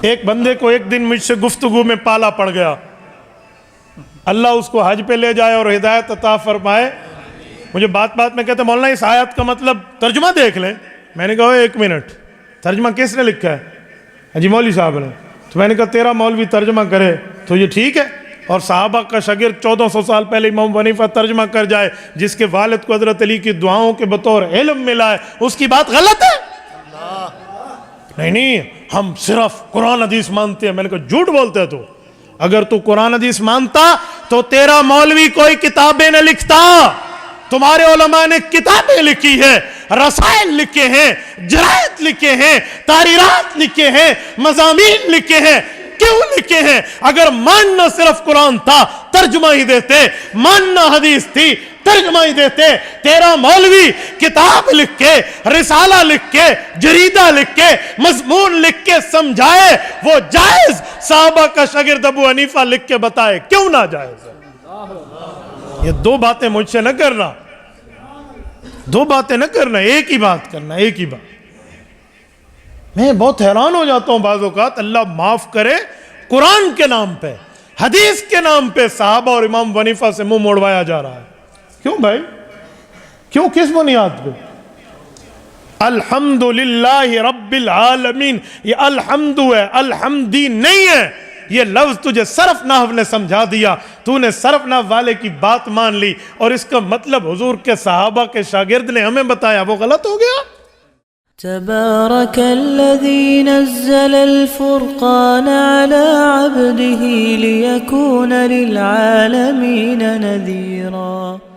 ایک بندے کو ایک دن مجھ سے گفتگو میں پالا پڑ گیا، اللہ اس کو حج پہ لے جائے اور ہدایت عطا فرمائے. مجھے بات میں کہتے مولانا اس آیت کا مطلب ترجمہ دیکھ لیں. میں نے کہا ایک منٹ، ترجمہ کس نے لکھا ہے؟ جی مولوی صاحب نے. تو میں نے کہا تیرا مولوی ترجمہ کرے تو یہ ٹھیک ہے، اور صحابہ کا شاگرد 1400 سال پہلے امام ابو حنیفہ ترجمہ کر جائے، جس کے والد کو حضرت علی کی دعاؤں کے بطور علم ملا ہے، اس کی بات غلط ہے؟ نہیں، ہم صرف قرآن حدیث مانتے ہیں. میں نے کہا جھوٹ بولتے تو. اگر تو قرآن حدیث مانتا تو تیرا مولوی کوئی کتابیں نہ لکھتا. تمہارے علماء نے کتابیں لکھی ہیں، رسائل لکھے ہیں، جرائد لکھے ہیں، تحریرات لکھے ہیں، مضامین لکھے ہیں. کیوں لکھے ہیں؟ اگر ماننا صرف قرآن تھا ترجمہ ہی دیتے، ماننا حدیث تھی ترجمہ ہی دیتے. تیرا مولوی کتاب لکھ کے، رسالہ لکھ کے، جریدہ لکھ کے، مضمون لکھ کے سمجھائے، وہ جائز. صحابہ کا شاگرد ابو حنیفہ لکھ کے بتائے، کیوں نہ جائز؟ یہ دو باتیں مجھ سے نہ کرنا، دو باتیں نہ کرنا، ایک ہی بات کرنا، ایک ہی بات. میں بہت حیران ہو جاتا ہوں بعض اوقات. اللہ معاف کرے، قرآن کے نام پہ، حدیث کے نام پہ صحابہ اور امام ابو حنیفہ سے منہ موڑوایا جا رہا ہے. کیوں بھائی؟ کیوں؟ کس بنیاد پہ؟ الحمدللہ رب العالمین. یہ الحمد ہے، الحمدی نہیں ہے. یہ لفظ تجھے صرف نحو نے سمجھا دیا، تو نے صرف نحو والے کی بات مان لی، اور اس کا مطلب حضور کے صحابہ کے شاگرد نے ہمیں بتایا، وہ غلط ہو گیا. تبارك الذي نزل الفرقان على عبده ليكون للعالمين نذيرا.